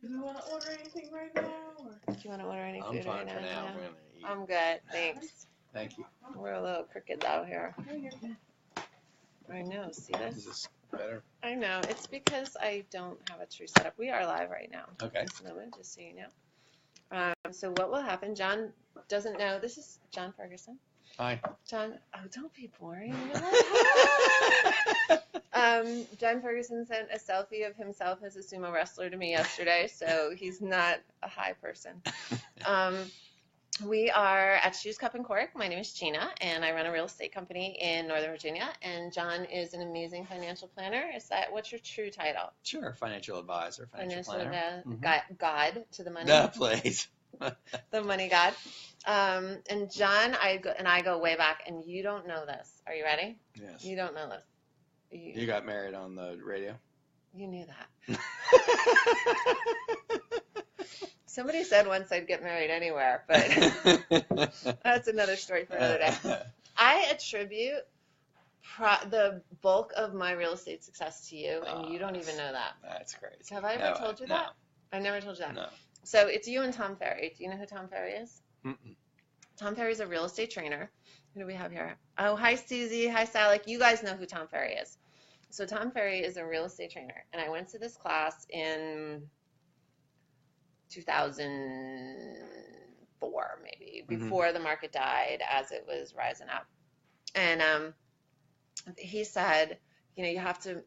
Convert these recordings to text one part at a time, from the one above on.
Do we want to order anything right now? Or? Do you want to order any I'm food fine right now? for now. No? I'm gonna eat. I'm good, thanks. Thank you. We're a little crooked out here. Oh, you're good. I know, see Is this? this better? I know, it's because I don't have a true setup. We are live right now. Okay. This moment, just so you know. So what will happen, John doesn't know, this is John Ferguson. Hi. John, oh, don't be boring. John Ferguson sent a selfie of himself as a sumo wrestler to me yesterday, so he's not a high person. We are at Shoes Cup and Cork. My name is Gina, and I run a real estate company in Northern Virginia. And John is an amazing financial planner. What's your true title? Sure. Financial advisor, financial planner. God to the money. No, please. The money god. And John, I go way back, and you don't know this. Are you ready? Yes. You don't know this. You got married on the radio? You knew that. Somebody said once I'd get married anywhere, but that's another story for another day. I attribute the bulk of my real estate success to you, and you don't even know that. That's crazy. Have I ever told you that? I never told you that. No. So it's you and Tom Ferry. Do you know who Tom Ferry is? Mm-mm. Tom Ferry is a real estate trainer. Who do we have here? Oh, hi, Susie. Hi, Sally. You guys know who Tom Ferry is. So Tom Ferry is a real estate trainer, and I went to this class in 2004, maybe, before the market died, as it was rising up. And he said, you have to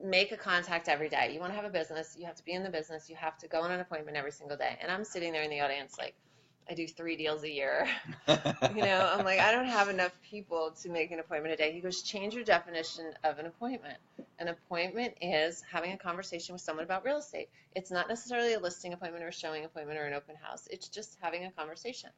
make a contact every day. You want to have a business, you have to be in the business, you have to go on an appointment every single day. And I'm sitting there in the audience like, I do 3 deals a year. I'm like, I don't have enough people to make an appointment a day. He goes, change your definition of an appointment. An appointment is having a conversation with someone about real estate. It's not necessarily a listing appointment or a showing appointment or an open house. It's just having a conversation.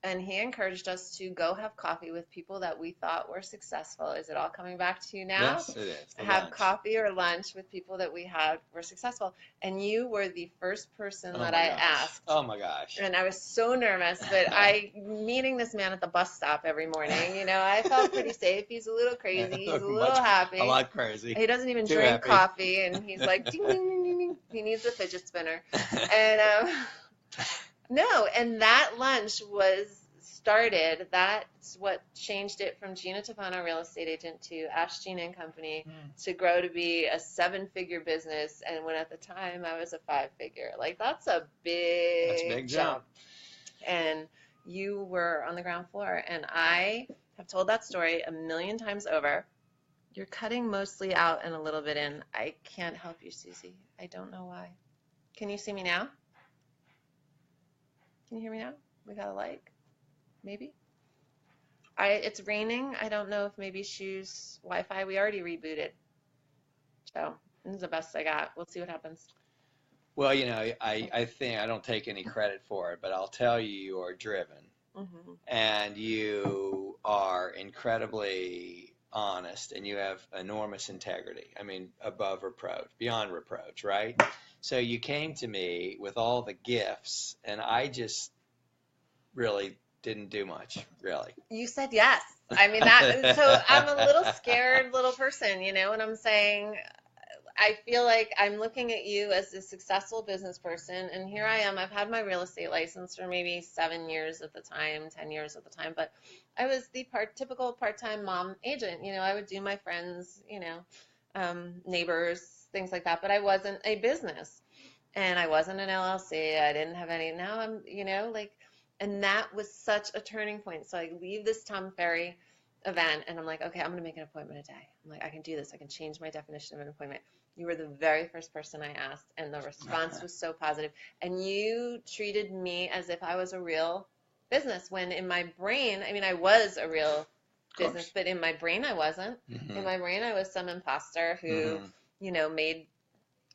And he encouraged us to go have coffee with people that we thought were successful. Is it all coming back to you now? Yes, it is. Have coffee or lunch with people that we had were successful. And you were the first person that I asked. Oh my gosh. And I was so nervous, but meeting this man at the bus stop every morning, I felt pretty safe. He's a little crazy. He's a little happy. A lot crazy. He doesn't even drink coffee, and he's like, ding, ding, ding, ding, ding. He needs a fidget spinner. And and that lunch that's what changed it from Gina Tofano, real estate agent, to Ash Gina and Company, to grow to be a 7-figure business. And when at the time I was a 5-figure, that's a big jump. And you were on the ground floor. And I have told that story a million times over. You're cutting mostly out and a little bit in. I can't help you, Susie. I don't know why. Can you see me now? Can you hear me now? We got a light? Maybe. It's raining. I don't know if maybe Shoes Wi-Fi. We already rebooted. So this is the best I got. We'll see what happens. Well, I think I don't take any credit for it, but I'll tell you are driven. Mm-hmm. And you are incredibly honest, and you have enormous integrity. I mean, above reproach, beyond reproach, right? So you came to me with all the gifts, and I just really didn't do much, really. You said yes. I mean, so I'm a little scared little person, and I'm saying, I feel like I'm looking at you as a successful business person, and here I am. I've had my real estate license for maybe 7 years at the time, 10 years at the time, but I was the typical part-time mom agent. I would do my friends, neighbors, things like that, but I wasn't a business, and I wasn't an LLC. I didn't have any. Now I'm, and that was such a turning point. So I leave this Tom Ferry event, and I'm like, okay, I'm going to make an appointment a day. I'm like, I can do this. I can change my definition of an appointment. You were the very first person I asked, and the response was so positive. And you treated me as if I was a real business, when in my brain, I was a real business, but in my brain I wasn't. Mm-hmm. In my brain I was some imposter who, made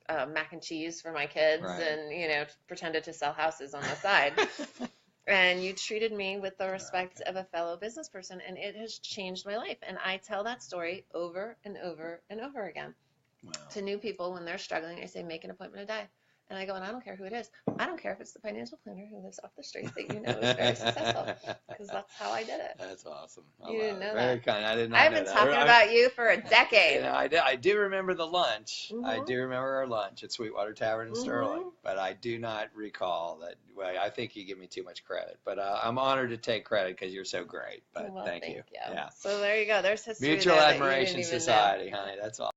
mac and cheese for my kids, right, and, pretended to sell houses on the side. And you treated me with the respect of a fellow business person, and it has changed my life. And I tell that story over and over and over again to new people when they're struggling. I say, make an appointment a day. And I go, and I don't care who it is. I don't care if it's the financial planner who lives off the street that you know is very successful, because that's how I did it. That's awesome. I You love didn't it. know Very that. kind. I did not I've know been that. talking about you for a You decade. know, I do remember the lunch. I Mhm. do remember our lunch at Sweetwater Tavern in Sterling, Mhm. but I do not recall that. Well, I think you give me too much credit, but I'm honored to take credit because you're so great. But Well, thank you. Yeah. So there you go. There's history Mutual there that you Admiration didn't even Society, honey. That's all.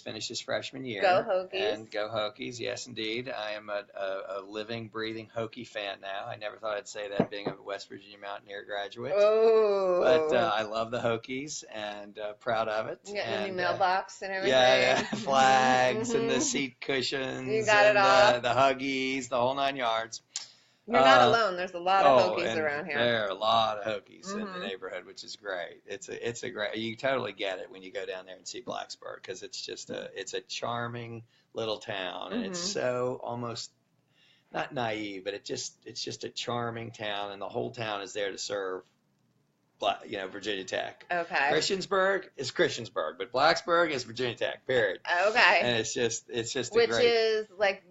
Finished his freshman year. Go Hokies. And go Hokies, yes, indeed. I am a living, breathing Hokie fan now. I never thought I'd say that being a West Virginia Mountaineer graduate. Oh. But I love the Hokies and proud of it. You got the new And, mailbox and everything. yeah, flags and the Mhm. seat cushions You got it and all. the Huggies, the whole 9 yards. You're not alone. There's a lot of Hokies and around here. there are a lot of Hokies in the Mhm. neighborhood, which is great. It's a great. You totally get it when you go down there and see Blacksburg because it's a charming little town and it's Mhm. so almost not naive, but it's just a charming town and the whole town is there to serve Virginia Tech. Okay. Christiansburg is Christiansburg, but Blacksburg is Virginia Tech. Period. Okay. And it's just a Which great. is like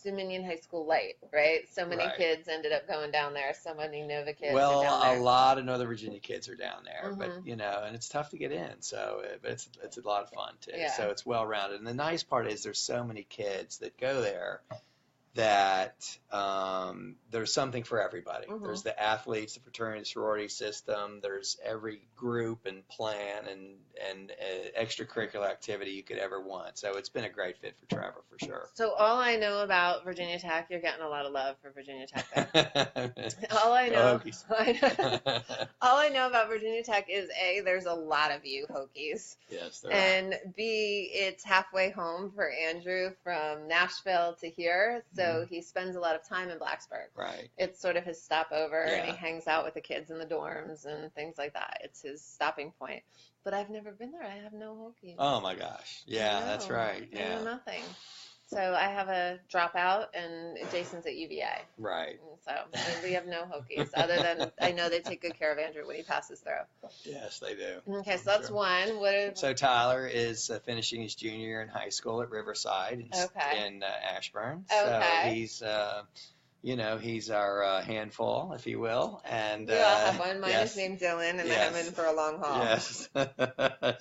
Dominion High School light, right? So many Right. kids ended up going down there. So many Nova kids Well, are down there. a lot of Northern Virginia kids are down there, but Mhm. and it's tough to get in. So, but it's a lot of fun too. Yeah. So it's well rounded, and the nice part is there's so many kids that go there that there's something for everybody. Mhm. There's the athletes, the fraternity sorority system. There's every group and plan and extracurricular activity you could ever want. So it's been a great fit for Trevor for sure. So all I know about Virginia Tech, you're getting a lot of love for Virginia Tech there. All I know, all I know about Virginia Tech is A, there's a lot of you Hokies, Yes, there and B, it's halfway home for Andrew from Nashville to here, so he spends a lot of time in Blacksburg. are. Right. It's sort of his stopover, and he Yeah. hangs out with the kids in the dorms and things like that. It's his stopping point. But I've never been there. I have no Hokies. Oh my gosh. Yeah, that's No, right. I know Yeah. nothing. So I have a dropout, and Jason's at UVA. Right. So we have no Hokies, other than I know they take good care of Andrew when he passes through. Yes, they do. Okay, so that's Sure. one. What? So Tyler is finishing his junior year in high school at Riverside Okay. in Ashburn. Okay. So he's our handful, if you will. And We all have one. Mine yes, is named Dylan, and Yes. I'm in for a long haul. yes.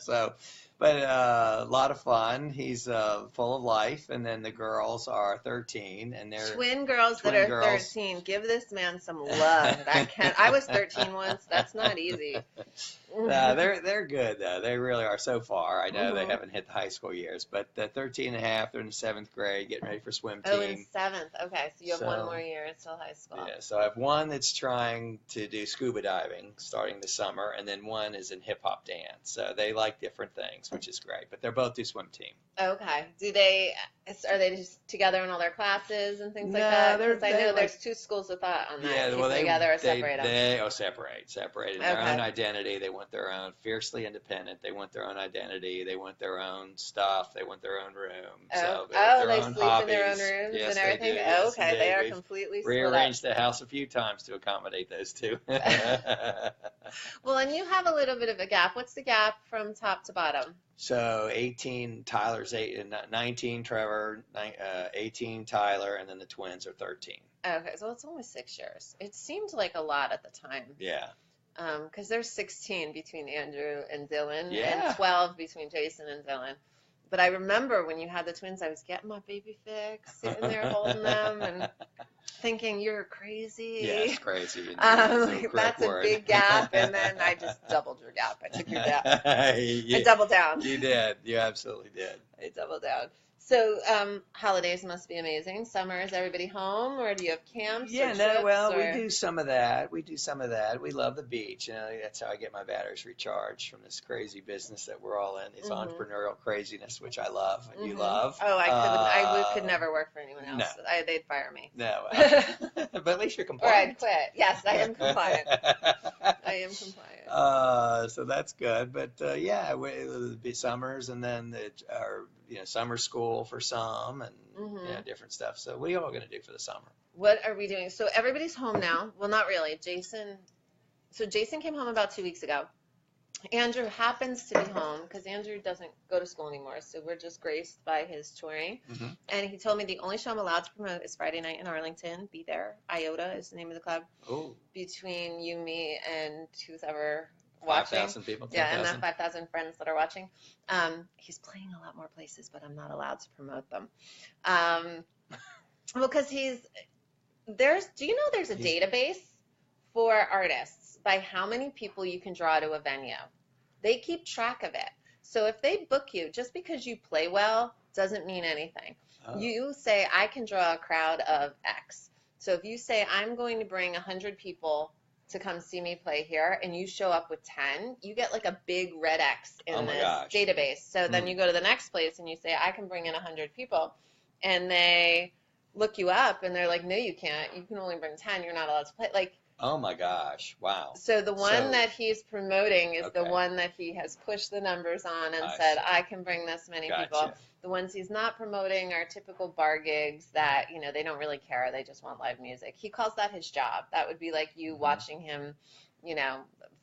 So, but a lot of fun. He's full of life. And then the girls are 13, and they're Twin girls that twin are girls. 13. Give this man some love. I was 13 once. That's not easy. They're good though. They really are so far. I know they Mhm. haven't hit the high school years, but the 13 and a half, they're in the 7th grade, getting ready for swim Oh, in team. 7th. Okay, so you have one So- more year until high school. Yeah, so I have one that's trying to do scuba diving starting this summer, and then one is in hip hop dance. So they like different things, which is great. But they're both do swim team. Okay. Are they just together in all their classes and things like No, that? they're- Because I they know like- there's two schools of thought on that. Yeah, Keep well, them together or separate them. separate in their Okay. own identity. They want their own, fiercely independent. They want their own identity. They want their own stuff. They want their own room. So they want their They own sleep in their own hobbies. rooms Yes, and they everything. do. Yes, Okay, they indeed. are We've completely split up. rearranged the house a few times to accommodate those two. Well, and you have a little bit of a gap. What's the gap from top to bottom? So 18, Tyler's 19, Trevor, 18, Tyler, and then the twins are 13. Okay, so it's only 6 years. It seemed like a lot at the time. Yeah. Because there's 16 between Andrew and Dylan, Yeah. and 12 between Jason and Dylan. But I remember when you had the twins, I was getting my baby fix, sitting there holding them, and thinking, "You're crazy." Yes, crazy. Indeed. Like, Correct that's a word. big gap, and then I just doubled your gap. I took your gap. I you, doubled down. you did. You absolutely did. I doubled down. So holidays must be amazing. Summer, is everybody home, or do you have camps? Yeah, or no, trips, well, or... we do some of that. We love the beach. That's how I get my batteries recharged from this crazy business that we're all in, this Mhm. entrepreneurial craziness, which I love and you Mhm. love. Oh, I could never work for anyone else. no. They'd fire me. No, but at least you're Or I'd compliant. quit. Yes, I am compliant. I am compliant. So that's good, but it'll be summers, and then our summer school for some, and Mhm. different stuff. So what are you all going to do for the summer? What are we doing? So everybody's home now. Well, not really. Jason came home about 2 weeks ago. Andrew happens to be home because Andrew doesn't go to school anymore. So we're just graced by his touring. Mhm. And he told me the only show I'm allowed to promote is Friday night in Arlington. Be there. IOTA is the name of the club. Oh, Between you, me, and who's ever watching. 5,000 people. Yeah, and 10,000? the 5,000 friends that are watching. He's playing a lot more places, but I'm not allowed to promote them. Well, because do you know there's a database for artists by how many people you can draw to a venue? They keep track of it. So if they book you, just because you play well doesn't mean anything. Oh. You say, I can draw a crowd of X. So if you say, I'm going to bring 100 people to come see me play here, and you show up with 10, you get like a big red X in Oh my this gosh. database. So then Hmm. you go to the next place and you say, I can bring in 100 people. And they look you up and they're like, no, you can't. You can only bring 10. You're not allowed to play. Like, Oh my gosh! Wow. so the one So- that he's promoting is the Okay. one that he has pushed the numbers on and I said, see. I can bring this many people. Gotcha. The ones he's not promoting are typical bar gigs that, they don't really care. They just want live music. He calls that his job. That would be like you Mhm. watching him,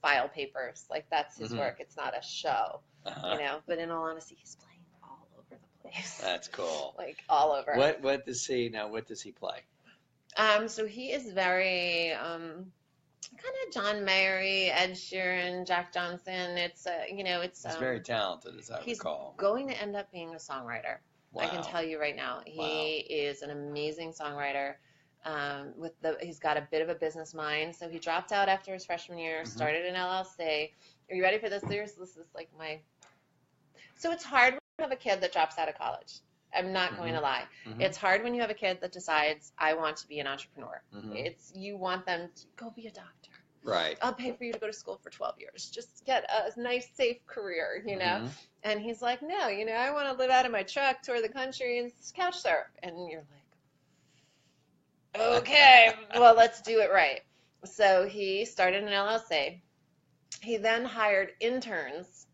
file papers. Like that's his Mhm. work. It's not a show, Uh-huh. But in all honesty, he's playing all over the place. That's cool. Like all over. What does he play? So he is very kind of John Mayer, Ed Sheeran, Jack Johnson. It's He's very talented, as I he's recall. going to end up being a songwriter. I can Wow. tell you right now, he Wow. is an amazing songwriter. He's got a bit of a business mind, so he dropped out after his freshman year, Mhm. started an LLC. Are you ready for this? This is like so it's hard when you have a kid that drops out of college. I'm not going to lie. Mhm. It's hard when you have a kid that decides, I want to be an entrepreneur. Mhm. You want them to go be a doctor. Right. I'll pay for you to go to school for 12 years. Just get a nice, safe career, Mhm. And he's like, no, I want to live out of my truck, tour the country, and couch surf. And you're like, okay, well, let's do it right. So he started an LLC. He then hired interns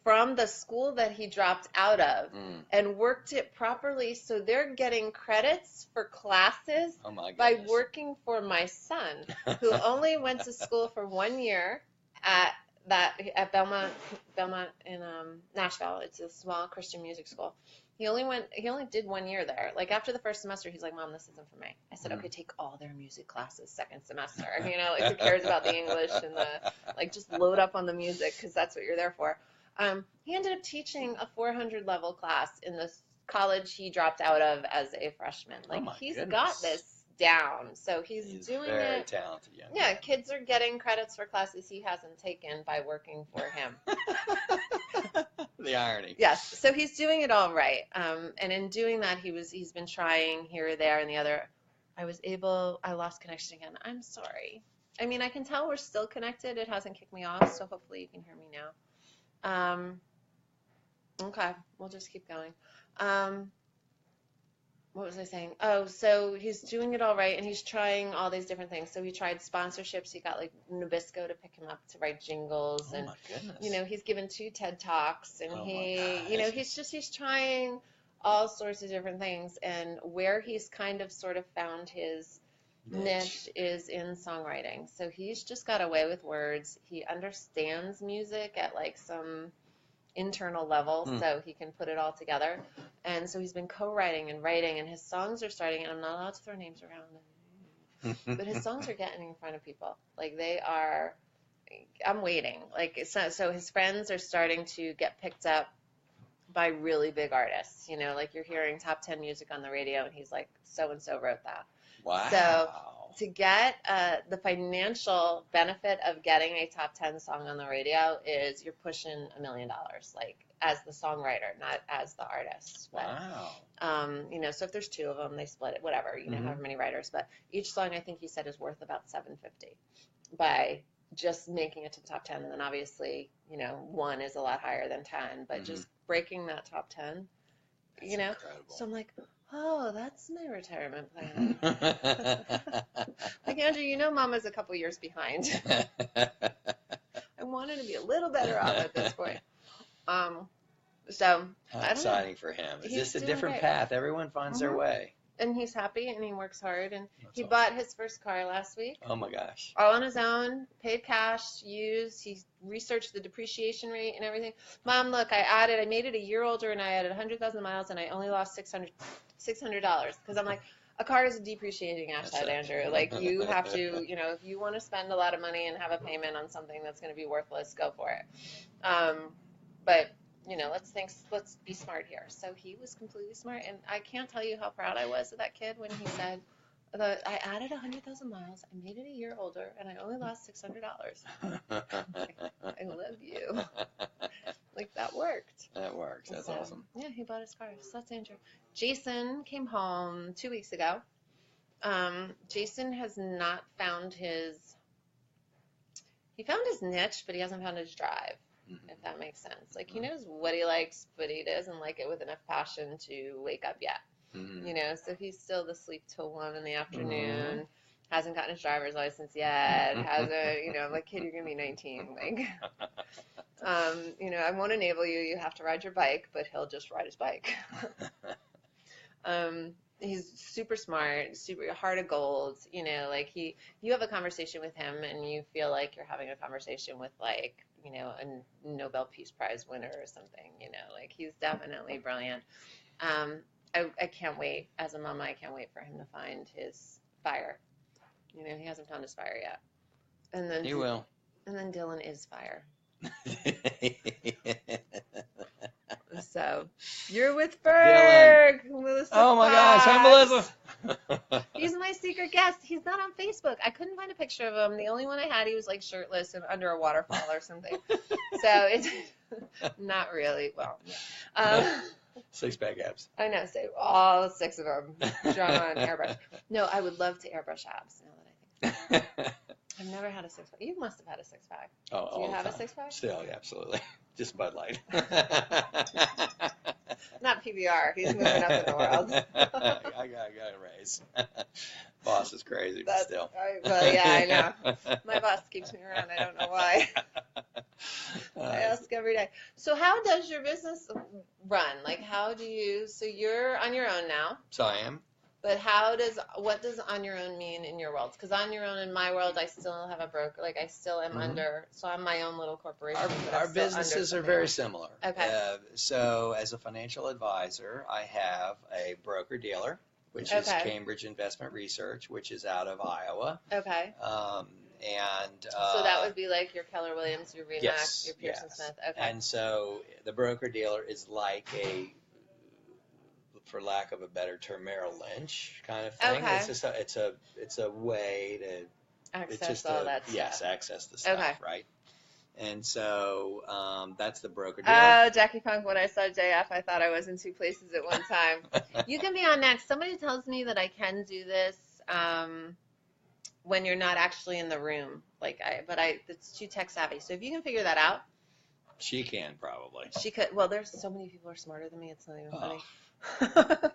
from the school that he dropped out of Mm. and worked it properly so they're getting credits for classes Oh my by goodness. working for my son, who only went to school for 1 year at Belmont in Nashville. It's a small Christian music school. He only did 1 year there. Like after the first semester, he's like, Mom, this isn't for me. I said, okay, take all their music classes second semester. Like who cares about the English and just load up on the music because that's what you're there for. He ended up teaching a 400 level class in the college he dropped out of as a freshman. Like he's got this down. So he's doing very it. Talented young Yeah, man. kids are getting credits for classes he hasn't taken by working for him. The irony. Yes, so he's doing it all right. And in doing that, he's been trying here, there, and the other. I lost connection again. I'm sorry. I mean, I can tell we're still connected. It hasn't kicked me off, so hopefully you can hear me now. Okay, we'll just keep going. What was I saying? Oh, so he's doing it all right, and he's trying all these different things. So he tried sponsorships. He got like Nabisco to pick him up to write jingles, Oh and my goodness. he's given 2 TED Talks, and Oh he, my gosh. he's trying all sorts of different things. And where he's kind of sort of found his niche is in songwriting. So he's just got away with words. He understands music at like some internal level, so he can put it all together. And so he's been co-writing and writing, and his songs are starting, and I'm not allowed to throw names around, but his songs are getting in front of people. Like they are, I'm waiting. Like it's not, so his friends are starting to get picked up by really big artists. Like you're hearing top 10 music on the radio, and he's like, so-and-so wrote that. Wow. So to get the financial benefit of getting a top 10 song on the radio is you're pushing $1 million, like as the songwriter, not as the artist. But, wow. so if there's 2 of them, they split it, whatever, however many writers. But each song, I think he said, is worth about $750 by just making it to the top 10. And then obviously, 1 is a lot higher than 10, but just breaking that top 10, That's incredible. So I'm like, oh, that's my retirement plan. Like, Andrew, Mama's a couple years behind. I wanted to be a little better off at this point. So How I don't exciting for him. Is He's this a doing different great. path? Everyone finds their way. And he's happy and he works hard. And That's he awesome. bought his first car last week, Oh my gosh. all on his own, paid cash, used. He researched the depreciation rate and everything. Mom, look, I made it a year older, and I added 100,000 miles, and I only lost $600 because I'm like, a car is a depreciating asset, That's right. Andrew. Like you have to, if you want to spend a lot of money and have a payment on something that's going to be worthless, go for it. But let's be smart here. So he was completely smart, and I can't tell you how proud I was of that kid when he said, I added 100,000 miles, I made it a year older, and I only lost $600. I love you. Like that worked. That works. That's awesome. Yeah, he bought his car. So that's Andrew. Jason came home 2 weeks ago. Jason has not found he found his niche, but he hasn't found his drive, if that makes sense. Like he knows what he likes, but he doesn't like it with enough passion to wake up yet. So he's still the sleep till 1 in the afternoon, hasn't gotten his driver's license yet, hasn't, I'm like, kid, you're going to be 19. Like, I won't enable you. You have to ride your bike, but he'll just ride his bike. he's super smart, super heart of gold, you know, like you have a conversation with him and you feel like you're having a conversation with like, you know, a Nobel Peace Prize winner or something, you know, like he's definitely brilliant. I can't wait, as a mama, I can't wait for him to find his fire. You know, he hasn't found his fire yet. And then He will. And then Dylan is fire. So you're with Berg. Melissa Oh my gosh, I'm Fox. Melissa. He's my secret guest. He's not on Facebook. I couldn't find a picture of him. The only one I had, he was like shirtless and under a waterfall or something. So it's not really, well, Six-pack abs. I know, so all 6 of them drawn on airbrush. No, I would love to airbrush abs now that I think about it. I've never had a 6-pack. You must have had a 6-pack. Oh, Do you all the have a time. 6-pack? Still, yeah, absolutely. Just Bud Light. Not PBR. He's moving up in the world. I got a raise. Boss is crazy, but still. Well, yeah, I know. My boss keeps me around. I don't know why. I ask every day. So how does your business run? Like, how do you, so you're on your own now, So I am. but what does on your own mean in your world? Because on your own in my world, I still have a broker. Like, I still am under, so I'm my own little corporation. but I'm Our still businesses under are very something similar. Okay. So as a financial advisor, I have a broker-dealer, which is Okay. Cambridge Investment Research, which is out of Iowa. else. Okay. So So that would be like your Keller Williams, your Remax, yes, your Pearson yes. Smith. Okay. And so the broker-dealer is like a, for lack of a better term, Merrill Lynch kind of thing. Okay. It's just it's a way to Access it's just all a, that stuff. yes, access the stuff, Okay. right? And so that's the broker-dealer. Oh, Jackie Funk, when I saw JF, I thought I was in 2 places at one time. You can be on next. Somebody tells me that I can do this when you're not actually in the room. It's too tech savvy. So if you can figure that out, She can probably. she could. Well, there's so many people who are smarter than me. It's not even funny. Oh.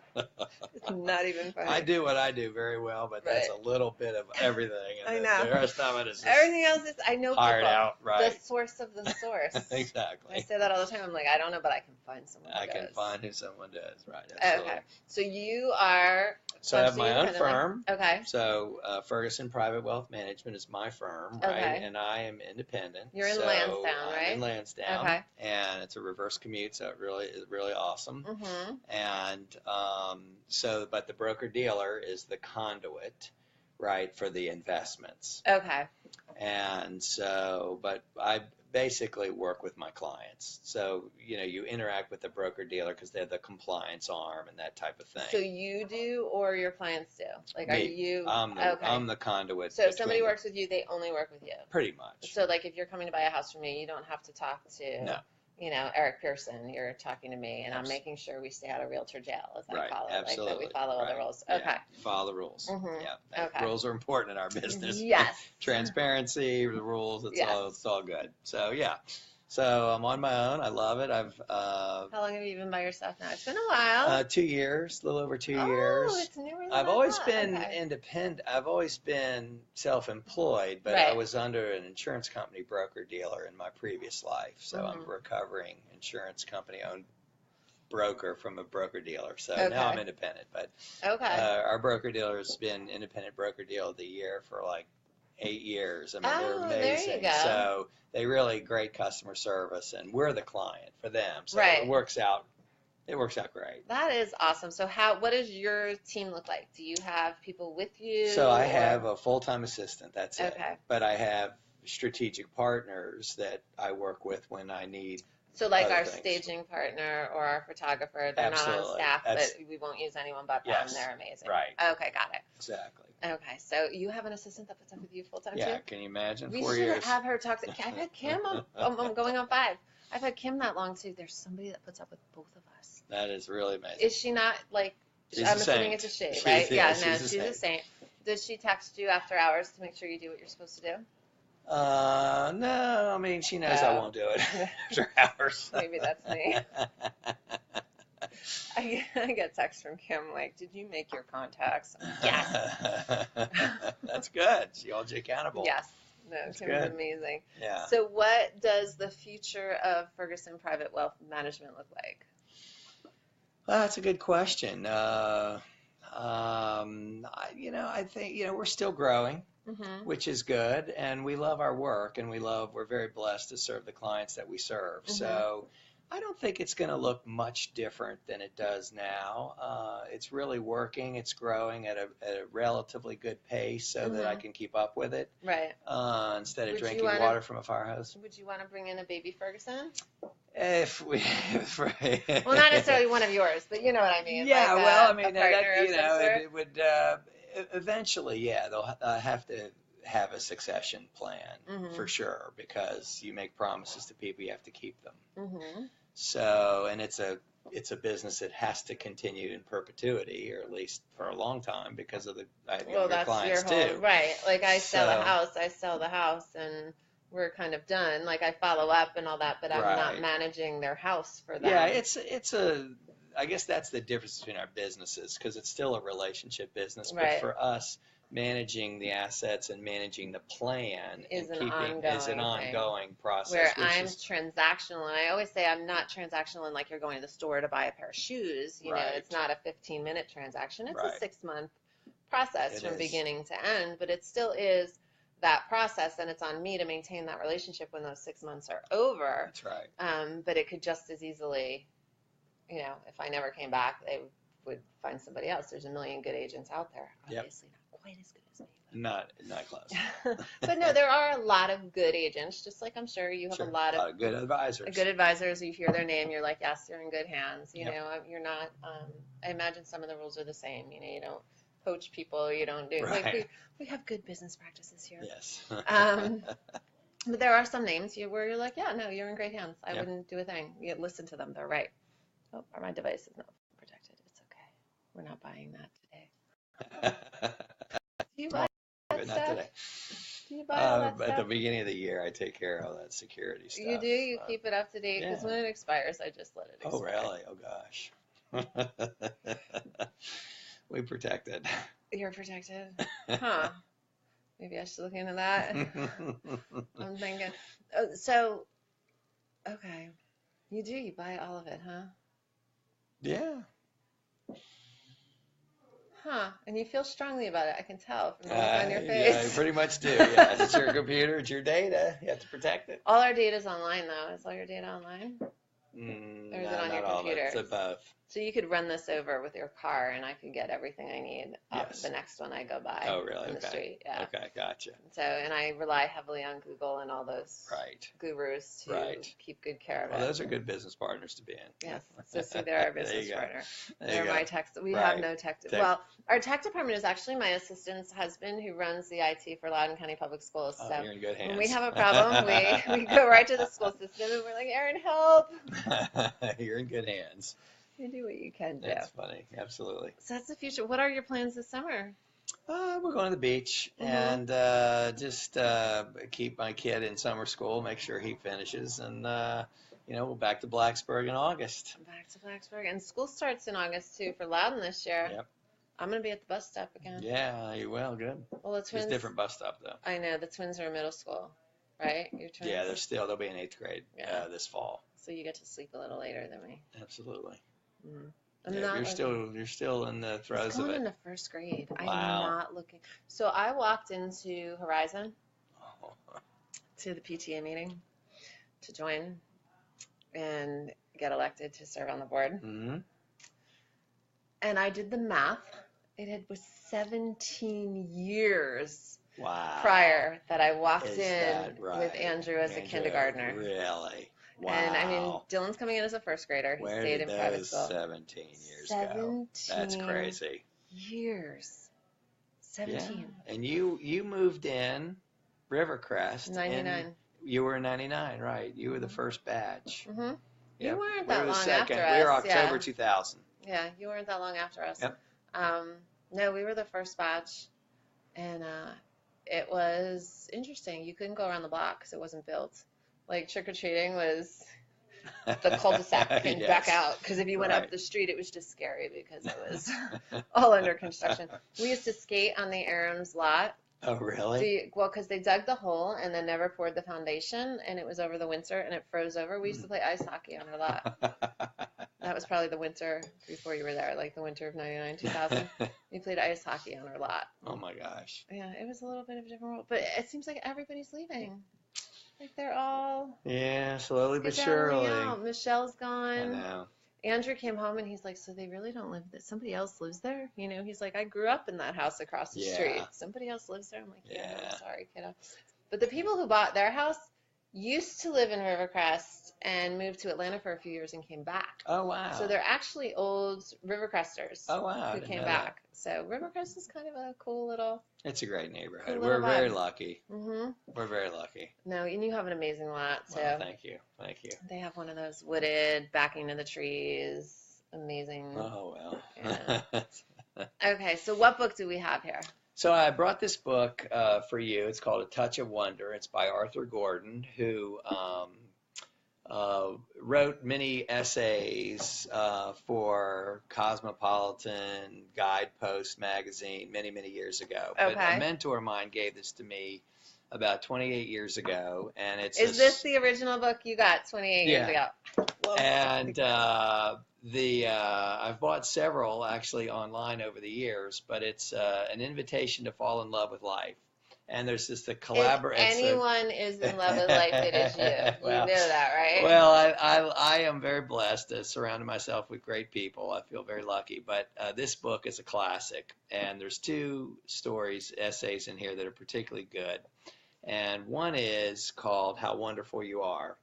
It's not even funny. I do what I do very well, but that's a little bit of everything. And I then know. The rest of it is just Everything else is, I know hired people. out, right? The source of the source. I Exactly. say that all the time. I'm like, I don't know, but I can find someone. I who can does. find who someone does, right? Absolutely. Okay. So you are. So I have my own independently. firm. Okay. So Ferguson Private Wealth Management is my firm, right? Okay. And I am independent. You're in so Lansdowne, I'm right? in Lansdowne. Okay. And it's a reverse commute, so it really is really awesome. Mm-hmm. And but the broker dealer is the conduit, right, for the investments. Okay. And so, but I basically work with my clients. So, you interact with the broker dealer because they're the compliance arm and that type of thing. So you do, or your clients do? Like, are Me. you? I'm okay. the conduit. So if somebody between- works with you, they only work with you. Pretty much. So like, if you're coming to buy a house from me, you don't have to talk to. No. Eric Pearson, you're talking to me, and I'm Abs- making sure we stay out of realtor jail, as I Right, call it, absolutely. like that we follow all the Right. rules. Yeah, Okay. follow the rules. Mhm. Yeah. Okay. Rules are important in our business. Yes. Transparency, the rules, it's Yes. all good. So yeah. So I'm on my own. I love it. I've How long have you been by yourself now? It's been a while. 2 years, a little over 2 Oh, years. it's newer than I've I always thought. been Okay. independent. I've always been self-employed, but Right. I was under an insurance company broker dealer in my previous life. So I'm a recovering insurance company owned broker from a broker dealer. So Okay. now I'm independent. But Okay. our broker dealer has been independent broker deal of the year for like 8 years. I mean, they're Oh, there you amazing. go. So they really great customer service, and we're the client for them. So Right. it works out. It works out great. That is awesome. So what does your team look like? Do you have people with you? So I or- have a full-time assistant. That's it. Okay. But I have strategic partners that I work with when I need. So like other our things. staging partner or our photographer, they're not on Absolutely. staff, That's- but we won't use anyone but them. Yes. They're amazing. Right. Okay, got it. Exactly. Okay, so you have an assistant that puts up with you full time Yeah. too? Can you imagine? We 4 should years. have her talk to. I've had Kim. I'm going on 5. I've had Kim that long too. There's somebody that puts up with both of us. That is really amazing. Is she not like? She's I'm a assuming saint. it's a she, She's- right? yeah, Yeah, she's no, a she's saint. a saint. Does she text you after hours to make sure you do what you're supposed to do? No. I mean, she knows I Oh. won't do it after hours. Maybe that's me. I get texts from Kim like, "Did you make your contacts?" Yes. That's good. She holds you accountable. Yes. No, That's Kim's good. amazing. Yeah. So what does the future of Ferguson Private Wealth Management look like? Well, that's a good question. I think, we're still growing, Mm-hmm. which is good, and we love our work, and we're very blessed to serve the clients that we serve. Mm-hmm. So I don't think it's going to look much different than it does now. It's really working. It's growing at a relatively good pace so that I Mm-hmm. can keep up with it, Right. instead of Would you drinking wanna water from a fire hose. Would you want to bring in a baby Ferguson? If we, Well, not necessarily one of yours, but you know what I mean. Yeah, like well, I a mean, partner of some sort. it would eventually, yeah, they'll have to have a succession plan Mm-hmm. for sure, because you make promises to people, you have to keep them. Mm-hmm. So, and it's a business that has to continue in perpetuity, or at least for a long time, because of I have Well, younger that's clients your whole too. right. Like I sell a So, house, and we're kind of done. Like I follow up and all that, but I'm not right. managing their house for Yeah, them. I guess that's the difference between our businesses, because it's still a relationship business, but Right. for us, managing the assets and managing the plan Is and an keeping is an ongoing thing. ongoing process, Where which I'm is transactional, and I always say I'm not transactional in like you're going to the store to buy a pair of shoes. You know, right, it's not a 15-minute transaction. It's right. a 6-month process It from is. beginning to end, but it still is that process, and it's on me to maintain that relationship when those 6 months are over. That's right. But it could just as easily, if I never came back, they would find somebody else. There's a million good agents out there. Yep. Obviously not quite as good as me. Not close. But no, there are a lot of good agents, just like I'm sure you have Sure. a lot of good advisors. good advisors. You hear their name, you're like, yes, you're in good hands. Yep. You're not. I imagine some of the rules are the same. You don't poach people. You don't do Right. like we have good business practices here. Yes. But there are some names where you're like, yeah, no, you're in great hands. I Yep. wouldn't do a thing. You listen to them. They're right. Oh, my device is not protected. It's okay. We're not buying that today. Do you buy that But not stuff? today. Do you buy all that At the stuff? beginning of the year, I take care of all that security stuff. You do? You keep it up to date? Because yeah. when it expires, I just let it expire. Oh, really? Oh, gosh. We protect it. You're protected? Huh. Maybe I should look into that. I'm thinking. So, okay. You do? You buy all of it, huh? Yeah. Huh. And you feel strongly about it. I can tell from the look on your Yeah, I face. pretty much do. Yeah, it's your computer, it's your data. You have to protect it. All our data's online, though. Is all your data online? Or is it on not your all of it. computer? It's both. So you could run this over with your car, and I could get everything I need off Yes. the next one I go by Oh, really? in the Okay. street. Yeah. Okay, gotcha. So, and I rely heavily on Google and all those Right. gurus to Right. keep good care of Well, it. those are good business partners to be in. Yes. So see, they're our There business you go. partner. There They're you go. my tech. We Right. have no tech. Tech. Well, our tech department is actually my assistant's husband who runs the IT for Loudoun County Public Schools. Oh, So you're in good hands. when we have a problem, we go right to the school system and we're like, Aaron, help. You're in good hands. You do what you can do. That's funny. Absolutely. So that's the future. What are your plans this summer? We're going to the beach Mhm. and just keep my kid in summer school, make sure he finishes, and we'll back to Blacksburg in August. Back to Blacksburg. And school starts in August too for Loudon this year. Yep. I'm going to be at the bus stop again. Yeah, you will. Good. Well, the It's twins. a different bus stop though. I know the twins are in middle school, right? Your twins. Yeah, they'll be in 8th grade Yeah. this fall. So you get to sleep a little later than me. Absolutely. Mm. I'm Yeah, not you're still in the He's throes of going it. into first grade. I'm Wow. not looking. So I walked into Horizon Oh, to the PTA meeting to join and get elected to serve on the board. mm-hmm. And I did the math. Was 17 years Wow. prior that I walked Is in that right? with Andrew as a Andrew, kindergartner. Really? Wow. And I mean, Dylan's coming in as a first grader. He Where stayed did in private those school. 17 years 17 go? That's crazy. years. 17. Yeah. And you moved in Rivercrest. in- 99. You were in 99, right? You were the first batch. Mm-hmm. You Yep. weren't We that were the long second. after us. We were October yeah. 2000. Yeah, you weren't that long after us. Yep. No, we were the first batch, and it was interesting. You couldn't go around the block because it wasn't built. Like trick-or-treating was the cul-de-sac and Yes. back out, because if you went Right. up the street, it was just scary because it was all under construction. We used to skate on the Aram's lot Oh, really? Well, because they dug the hole and then never poured the foundation, and it was over the winter and it froze over. We used to play ice hockey on our lot. That was probably the winter before you were there, like the winter of 99, 2000. We played ice hockey on our lot. Oh my gosh. Yeah, it was a little bit of a different world, but it seems like everybody's leaving. Like they're all Yeah, slowly but skedaddling surely. out. Michelle's I gone. know. Andrew came home and he's like, so they really don't live there. Somebody else lives there? You know, he's like, I grew up in that house across the Yeah. street. Somebody else lives there? I'm like, yeah, Yeah. I'm sorry, kiddo. But the people who bought their house used to live in Rivercrest and moved to Atlanta for a few years and came back. Oh, wow. So they're actually old Rivercresters Oh, wow. I who didn't came know back. So Rivercrest is kind of a cool little. that. It's a great neighborhood. Cool We're little very vibe. lucky. Mm-hmm. We're very lucky. No, and you have an amazing lot too. Well, thank you. Thank you. They have one of those wooded, backing to the trees. Amazing. Oh, well. Yeah. Okay, so what book do we have here? So I brought this book for you. It's called A Touch of Wonder. It's by Arthur Gordon, who wrote many essays for Cosmopolitan, Guidepost magazine many, many years ago. But Okay. a mentor of mine gave this to me about 28 years ago, and it's Is this the original book you got 28 years ago? Love and that. I've bought several actually online over the years, but it's an invitation to fall in love with life. And there's just the If collaboration. anyone is in love with life, it is you. Well, You know that, right? Well, I am very blessed to surround myself with great people. I feel very lucky. But this book is a classic, and there's two essays in here that are particularly good. And one is called How Wonderful You Are.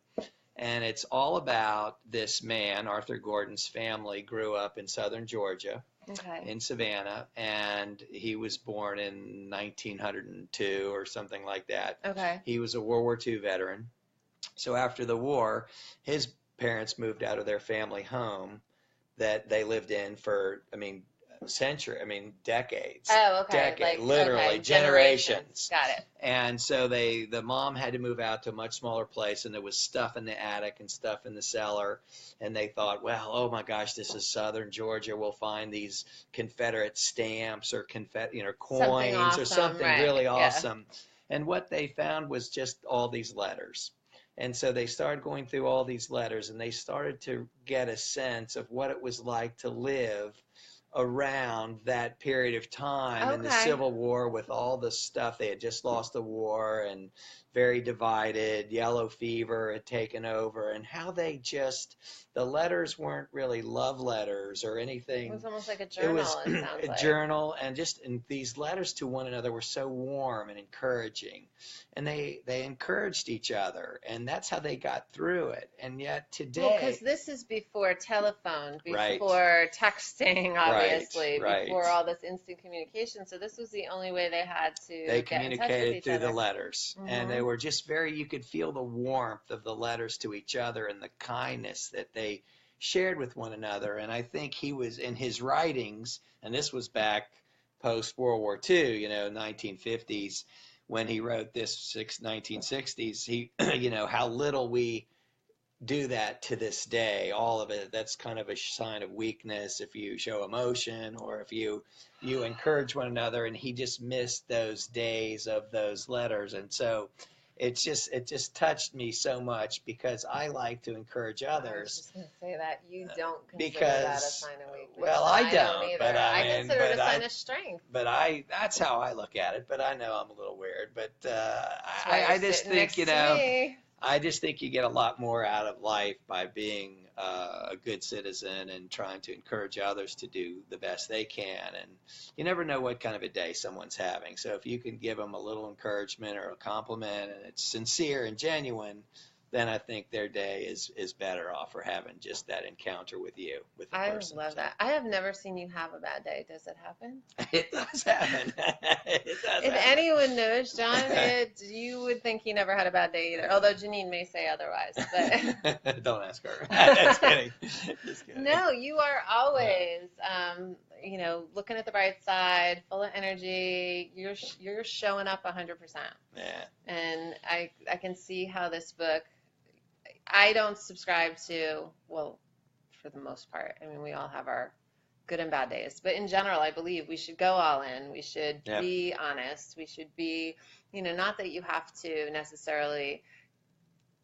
And it's all about this man, Arthur Gordon's family grew up in southern Georgia, Okay. in Savannah, and he was born in 1902 or something like that. Okay. He was a World War II veteran. So after the war, his parents moved out of their family home that they lived in for, decades. Oh, okay. Decade, literally, okay. generations. Got it. And so the mom had to move out to a much smaller place, and there was stuff in the attic and stuff in the cellar. And they thought, well, oh my gosh, this is southern Georgia. We'll find these Confederate stamps or coins awesome, or something right, really yeah. awesome. And what they found was just all these letters. And so they started going through all these letters, and they started to get a sense of what it was like to live around that period of time in the Okay. Civil War with all the stuff. They had just lost the war and very divided. Yellow fever had taken over, and how the letters weren't really love letters or anything. It was almost like a It journal, was it sounds a like. journal, and these letters to one another were so warm and encouraging, and they encouraged each other, and that's how they got through it. And yet today, Well, because this is before telephone, Right. before texting, obviously, right. before all this instant communication. So this was the only way they had to they get in touch with communicated each through other. the letters, and they Mhm. were just you could feel the warmth of the letters to each other and the kindness that they shared with one another. And I think he was in his writings, and this was back post World War II, 1950s, when he wrote this 1960s. He, how little we do that to this day, all of it. That's kind of a sign of weakness if you show emotion or if you encourage one another. And he just missed those days of those letters. And so it just touched me so much, because I like to encourage I was others. just going to say that you don't consider Because, that a sign of weakness. well, and I don't, either. but I mean, consider it a but sign of strength. But that's how I look at it. But I know I'm a little weird. But That's why I you're just sitting think, next to me. I just think you get a lot more out of life by being a good citizen and trying to encourage others to do the best they can. And you never know what kind of a day someone's having. So if you can give them a little encouragement or a compliment, and it's sincere and genuine, then I think their day is better off for having just that encounter with you, with the I person. love that. I have never seen you have a bad day. Does it happen? It does happen. It does If happen. anyone knows John, you would think he never had a bad day either. Although Janine may say otherwise. But Don't ask her. Just kidding. Just kidding. no, you are always, looking at the bright side, full of energy. You're showing up 100%. Yeah. And I can see how this book. I don't subscribe to, well, for the most part. I mean, we all have our good and bad days. But in general, I believe we should go all in. We should Yeah. be honest. We should be, not that you have to necessarily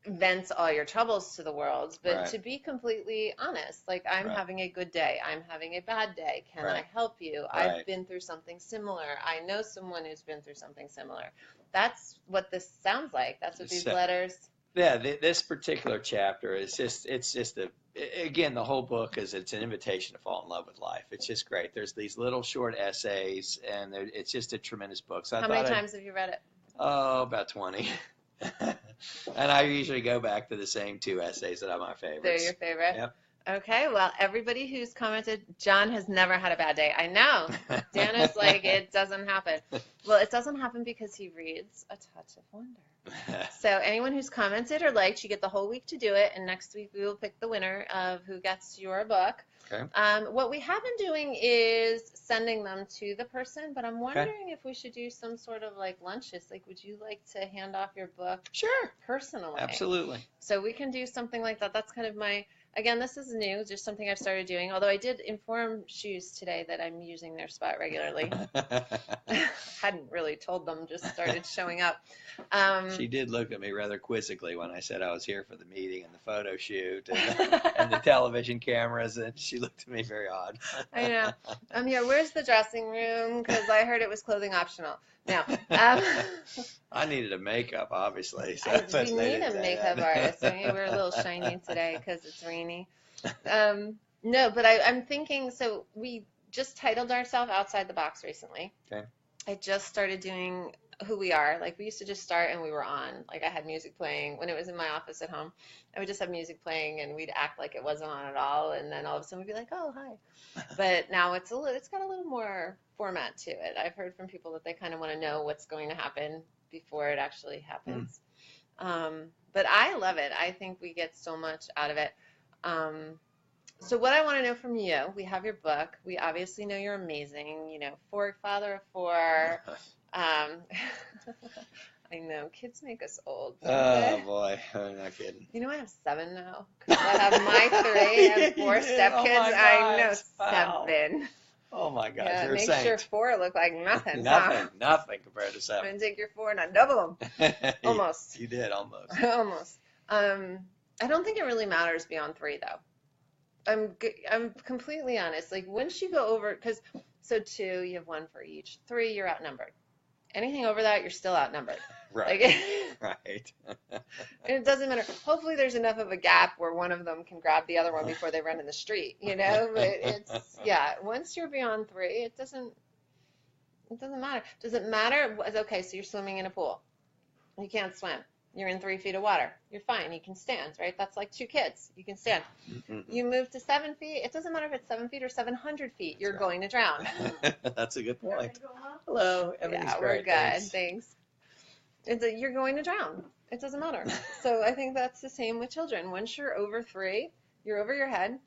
vent all your troubles to the world, but Right. to be completely honest. Like, I'm Right. having a good day. I'm having a bad day. Can I Right. help you? Right. I've been through something similar. I know someone who's been through something similar. That's what this sounds like. That's what these So- letters. Yeah, this particular chapter is again, the whole book it's an invitation to fall in love with life. It's just great. There's these little short essays, and it's just a tremendous book. So I How thought many times have you read it? about 20. And I usually go back to the same 2 essays that are my They're favorites. your favorite? Yep. Okay, well, everybody who's commented, John has never had a bad day. I know. Dan is like, it doesn't happen. Well, it doesn't happen because he reads A Touch of Wonder. So anyone who's commented or liked, you get the whole week to do it, and next week we will pick the winner of who gets your book. Okay. What we have been doing is sending them to the person, but I'm wondering if we should do some sort of like lunches. Like, would you like to hand off your book Sure. personally? Absolutely. So we can do something like that. That's kind of again, this is new, just something I've started doing, although I did inform Shoes today that I'm using their spot regularly. Hadn't really told them, just started showing up. She did look at me rather quizzically when I said I was here for the meeting and the photo shoot and the television cameras, and she looked at me very odd. I know. I'm here. Where's the dressing room? Because I heard it was clothing optional. Now, I needed a makeup, obviously. So we need a makeup artist. I mean, we're a little shiny today because it's rainy. No, but I'm thinking, so we just titled ourselves Outside the Box recently. Okay. I just started doing Who We Are. Like, we used to just start and we were on. Like, I had music playing when it was in my office at home. I would just have music playing and we'd act like it wasn't on at all. And then all of a sudden we'd be like, oh, hi. But now it's got a little more format to it. I've heard from people that they kind of want to know what's going to happen before it actually happens. But I love it. I think we get so much out of it. So what I want to know from you, we have your book. We obviously know you're amazing. Father of 4. I know, kids make us old. Don't Oh they? boy, I'm not kidding. I have 7 now. 'Cause I have my 3 and 4 stepkids. Oh my I know, gosh, wow. 7. Oh my gosh, Yeah, you're it a makes saint. your 4 look like nothing. Nothing compared to I'm 7. gonna take your 4 and I double them. Almost. You did almost. Almost. I don't think it really matters beyond 3 though. I'm completely honest. Like, once you go over, so 2, you have 1 for each. 3, you're outnumbered. Anything over that, you're still outnumbered. Right. Like, Right. and it doesn't matter. Hopefully, there's enough of a gap where one of them can grab the other one before they run in the street. But it's once you're beyond 3, it doesn't matter. Does it matter? Okay, so you're swimming in a pool. You can't swim. You're in 3 feet of water. You're fine. You can stand, right? That's like 2 kids. You can stand. You move to 7 feet. It doesn't matter if it's 7 feet or 700 feet. You're going to drown. That's a good point. Everything going well? Hello, everything's Yeah, great. we're good. Thanks. You're going to drown. It doesn't matter. So I think that's the same with children. Once you're over 3, you're over your head.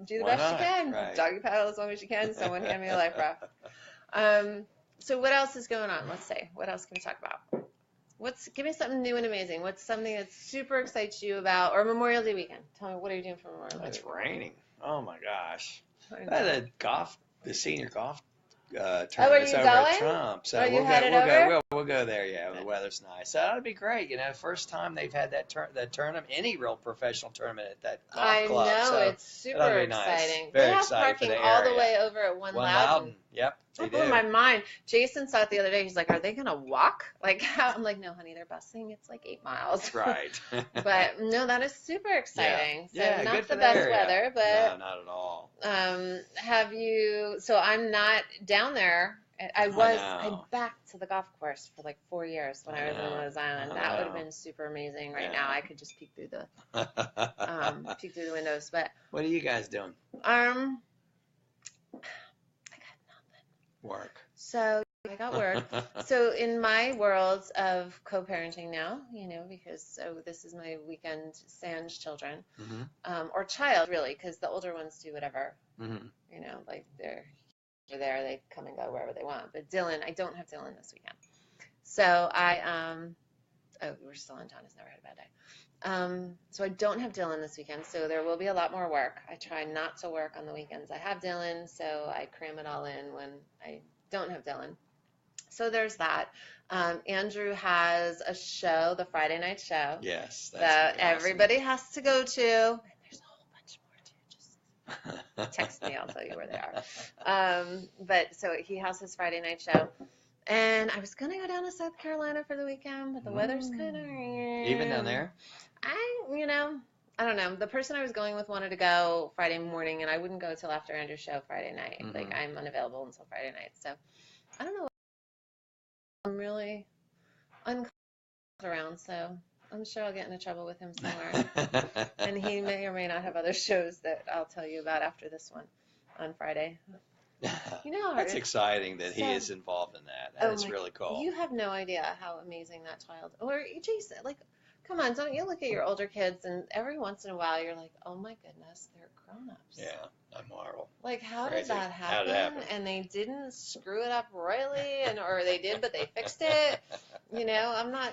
Do the Why best you not? can. Right. Doggy paddle as long as you can. Someone hand me a life raft. So what else is going on? Let's say. What else can we talk about? Give me something new and amazing. What's something that super excites you about, or Memorial Day weekend? Tell me, what are you doing for Memorial Day? It's raining. Oh my gosh. weekend? I had the senior golf tournament you over going? at Trump. So Are you we'll headed go. over? We'll go there. Yeah, the weather's nice. So that'd be great. First time they've had that tournament, any real professional tournament at that golf I club. know, So it's super that'll be nice. exciting. Very They have excited for parking the all the area. way over at One One Loudon. Loudon. Yep, they That blew do. my mind. Jason saw it the other day. He's like, "Are they gonna walk?" Like, how? I'm like, "No, honey, they're busing. It's like 8 miles." Right. But no, that is super exciting. So Yeah, not good for the the best area. weather, No, but not at all. have you? So I'm not down there. I know. backed to the golf course for like 4 years when I was in know. Rose Island. I That would have know. been super amazing. Right Yeah. now, I could just peek through the windows. But What are you guys doing? I got Work. so I got work. So in my world of co-parenting now, because this is my weekend sans children, or child really, because the older ones do whatever, like they're there, they come and go wherever they want. But Dylan, I don't have Dylan this weekend. So Oh, we're still in town. He's never had a bad day. So I don't have Dylan this weekend, so there will be a lot more work. I try not to work on the weekends I have Dylan, so I cram it all in when I don't have Dylan. So there's that. Andrew has a show, the Friday night show, Yes, that's that gonna be everybody has to go to. And there's a whole bunch more too. Just awesome. text me, I'll tell you where they are. But so he has his Friday night show. And I was going to go down to South Carolina for the weekend, but the weather's kind of... Even down there? I don't know. The person I was going with wanted to go Friday morning, and I wouldn't go till after Andrew's show Friday night. Mhm. Like, I'm unavailable until Friday night. So, I don't know. I'm really uncomfortable around, so I'm sure I'll get into trouble with him somewhere. And he may or may not have other shows that I'll tell you about after this one on Friday. You know, That's exciting that he So- is involved in that. Oh That's my- really cool. You have no idea how amazing that child, or Jason, like, come on, don't you look at your older kids and every once in a while you're like, oh my goodness, they're grown-ups. Yeah, I marvel. Like, how Crazy. did that How happen? did it happen? And they didn't screw it up royally, or they did, but they fixed it. You know,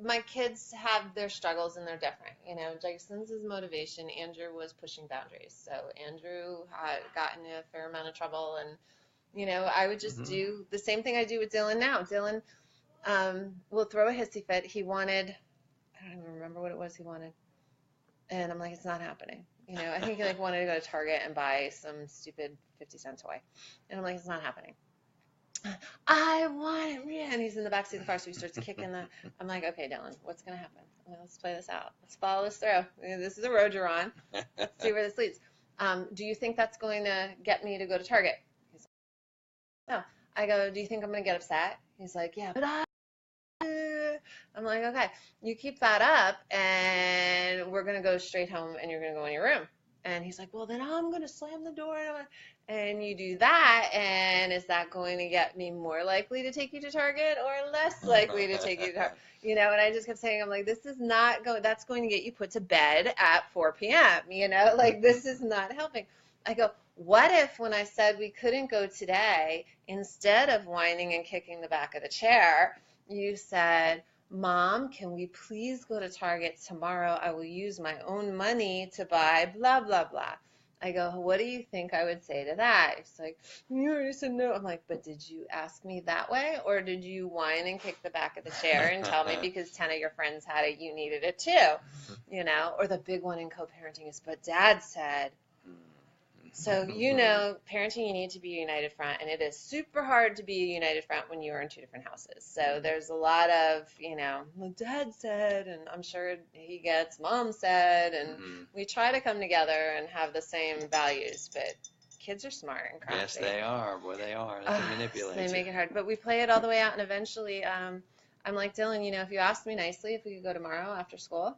my kids have their struggles and they're different. You know, Jason's his motivation. Andrew was pushing boundaries. So Andrew had gotten in a fair amount of trouble, and you know, I would just Mhm. do the same thing I do with Dylan now. Dylan will throw a hissy fit. He wanted, I don't even remember what it was he wanted. And I'm like, it's not happening. You know, I think he like wanted to go to Target and buy some stupid 50-cent toy. And I'm like, it's not happening. I want it. And he's in the backseat of the car, so he starts kicking the. I'm like, okay, Dylan, what's going to happen? Well, let's play this out. Let's follow this through. This is a road you're on. Let's see where this leads. Do you think that's going to get me to go to Target? He's like, no. I go, do you think I'm going to get upset? He's like, yeah, but I'm like, okay, you keep that up and we're going to go straight home and you're going to go in your room. And he's like, well, then I'm going to slam the door. And you do that, and is that going to get me more likely to take you to Target or less likely to take you to Target? You know, and I just kept saying, I'm like, this is not going, that's going to get you put to bed at 4 p.m., you know, like this is not helping. I go, what if when I said we couldn't go today, instead of whining and kicking the back of the chair, you said, Mom, can we please go to Target tomorrow? I will use my own money to buy blah, blah, blah. I go, what do you think I would say to that? He's like, you already said no. I'm like, but did you ask me that way? Or did you whine and kick the back of the chair and tell me because 10 of your friends had it, you needed it too? You know, or the big one in co-parenting is, but Dad said. So, you know, parenting, you need to be a united front, and it is super hard to be a united front when you are in two different houses. So there's a lot of, you know, well, Dad said, and I'm sure he gets Mom said, and we try to come together and have the same values, but kids are smart and crafty. Yes, they are. Boy, they are. They can manipulate They you. make it hard, but we play it all the way out, and eventually I'm like, Dylan, you know, if you asked me nicely if we could go tomorrow after school,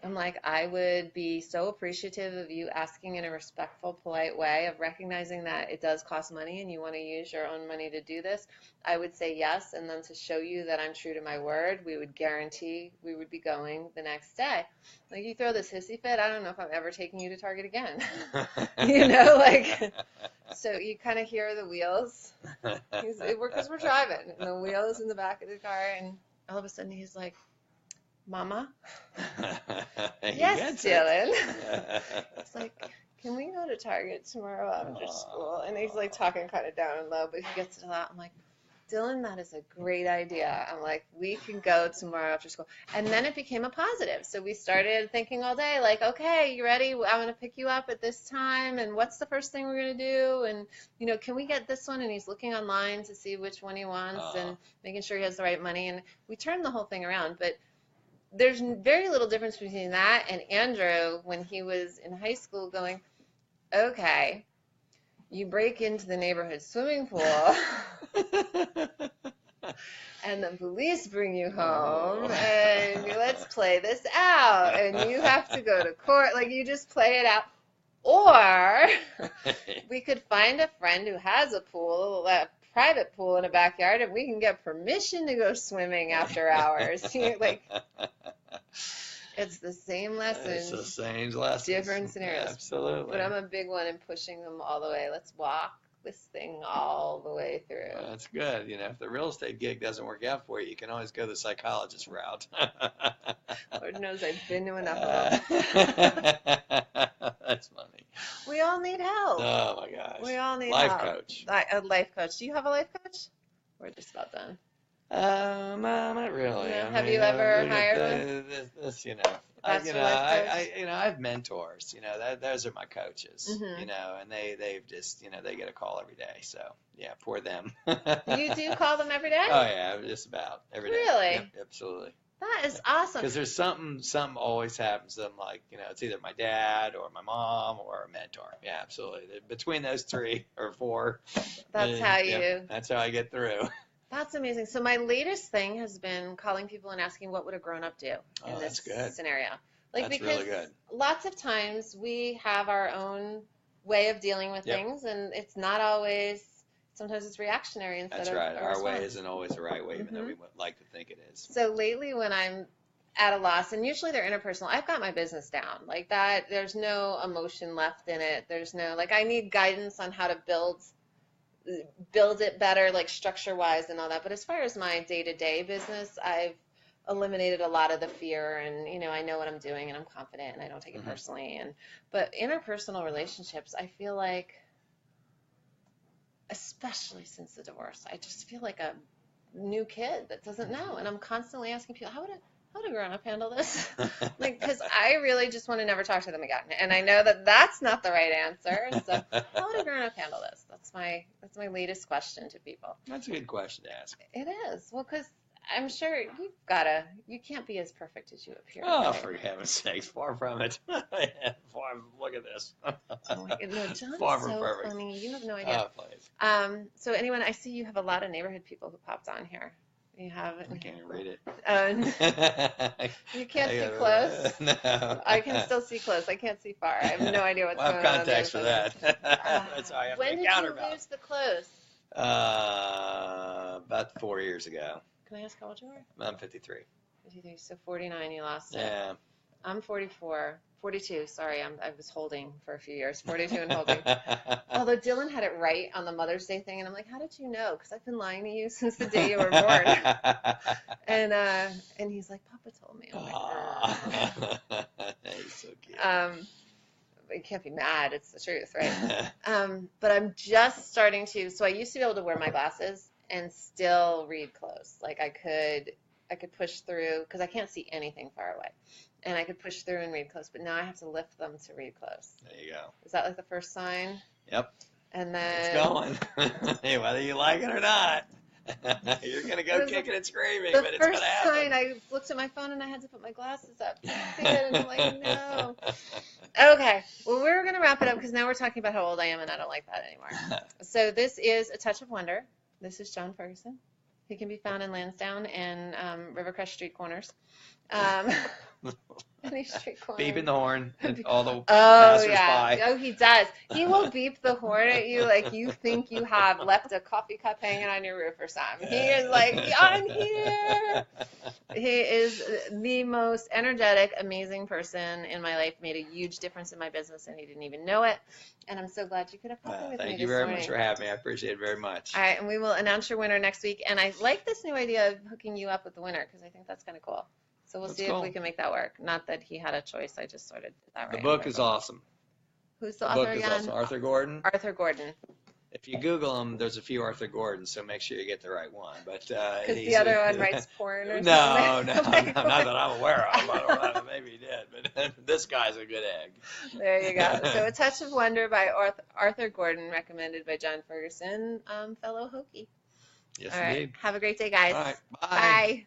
I'm like, I would be so appreciative of you asking in a respectful, polite way of recognizing that it does cost money and you want to use your own money to do this. I would say yes, and then to show you that I'm true to my word, we would guarantee we would be going the next day. Like, you throw this hissy fit, I don't know if I'm ever taking you to Target again. You know, like, so you kind of hear the wheels. Because we're driving, and the wheels in the back of the car, and all of a sudden he's like, Mama? Yes, Dylan. It's like, can we go to Target tomorrow after school? And he's like talking kind of down and low, but he gets it a lot. I'm like, Dylan, that is a great idea. I'm like, we can go tomorrow after school. And then it became a positive. So we started thinking all day, like, okay, you ready? I'm going to pick you up at this time. And what's the first thing we're going to do? And, you know, can we get this one? And he's looking online to see which one he wants and making sure he has the right money. And we turned the whole thing around. But there's very little difference between that and Andrew when he was in high school going, okay, you break into the neighborhood swimming pool and the police bring you home and let's play this out and you have to go to court. Like, you just play it out. Or we could find a friend who has a pool, a private pool in a backyard, and we can get permission to go swimming after hours. Like, it's the same lessons. It's the same lessons. Different scenarios. Absolutely. But I'm a big one in pushing them all the way. Let's walk. this thing all the way through. That's good. You know, if the real estate gig doesn't work out for you, you can always go the psychologist route. Lord knows I've been to enough of them. That's funny. We all need help. Oh my gosh. We all need Life help. coach. A life coach. Do you have a life coach? We're just about done. Not really. No. I Have mean, you ever look at hired this, you know, That's you your know, life coach? I have mentors. You know, those are my coaches. Mhm. You know, and they've just, you know, they get a call every day. So yeah, poor them. You do call them every day? Oh yeah, just about every day. Really? Yep, absolutely. That is awesome. Because there's something always happens to them, like, you know, it's either my dad or my mom or a mentor. Yeah, absolutely. Between those 3 or 4. That's how you. Yep, that's how I get through. That's amazing. So my latest thing has been calling people and asking what would a grown-up do in Oh, this that's good. scenario. Like, That's because really good. lots of times we have our own way of dealing with Yep. things, and it's not always. Sometimes it's reactionary instead That's of right. a Our way response. isn't always the right way, even though Mhm. we would like to think it is. So lately, when I'm at a loss, and usually they're interpersonal, I've got my business down like that. There's no emotion left in it. There's no, like, I need guidance on how to build it better, like structure wise and all that. But as far as my day-to-day business, I've eliminated a lot of the fear, and you know, I know what I'm doing, and I'm confident, and I don't take it Mhm. personally. But interpersonal relationships, I feel like, especially since the divorce, I just feel like a new kid that doesn't know, and I'm constantly asking people, how would a grown-up handle this? Like, because I really just want to never talk to them again, and I know that that's not the right answer. And so, how would a grown-up handle this? That's my latest question to people. That's a good question to ask. It is, well, because I'm sure you can't be as perfect as you appear. Oh, right? for heaven's sakes, far from it. Look at this. Oh my God, no, John's Far from so perfect. funny. You have no idea. Oh, please. So anyone, I see you have a lot of neighborhood people who popped on here. You have. I can't even read it. You can't see close. No. I can still see close. I can't see far. I have no idea what's Well, I going have on. contacts for that. That's how I have When to did counterbalance. you lose the close? About 4 years ago. Can I ask how old you are? I'm 53. 53. So 49, you lost it. Yeah. I'm 44. 42. Sorry, I was holding for a few years. 42 and holding. Although Dylan had it right on the Mother's Day thing, and I'm like, how did you know? Because I've been lying to you since the day you were born. And he's like, Papa told me. I'm like, He's so cute. you can't be mad. It's the truth, right? But I'm just starting to. So I used to be able to wear my glasses and still read close. Like I could push through because I can't see anything far away, and I could push through and read close. But now I have to lift them to read close. There you go. Is that like the first sign? Yep. And then It's going. Hey, whether you like it or not, you're gonna go It was kicking and screaming, the but it's first gonna happen. sign, I looked at my phone and I had to put my glasses up to see it, and I'm like, no. Okay, well, we're going to wrap it up because now we're talking about how old I am, and I don't like that anymore. So this is A Touch of Wonder. This is John Ferguson. He can be found in Lansdowne and Rivercrest street corners. Any street corners. Beeping the horn and all the Oh, passersby. yeah. Oh, he does. He will beep the horn at you like you think you have left a coffee cup hanging on your roof or something. He is like, I'm here. He is the most energetic, amazing person in my life, made a huge difference in my business, and he didn't even know it. And I'm so glad you could have popped in with me Thank you this very morning. much for having me. I appreciate it very much. All right, and we will announce your winner next week. And I like this new idea of hooking you up with the winner because I think that's kind of cool. So we'll That's see cool. if we can make that work. Not that he had a choice. I just sort of did that right. The book is awesome. Who's the The author book is again? awesome. Arthur Gordon. Arthur Gordon. If you Google him, there's a few Arthur Gordons, so make sure you get the right one. But Because he's the other one writes porn or No, something. not that I'm aware of. I don't know, maybe he did, but this guy's a good egg. There you go. So A Touch of Wonder by Arthur Gordon, recommended by John Ferguson, fellow Hokie. Yes, All right. indeed. Have a great day, guys. All right, bye. Bye.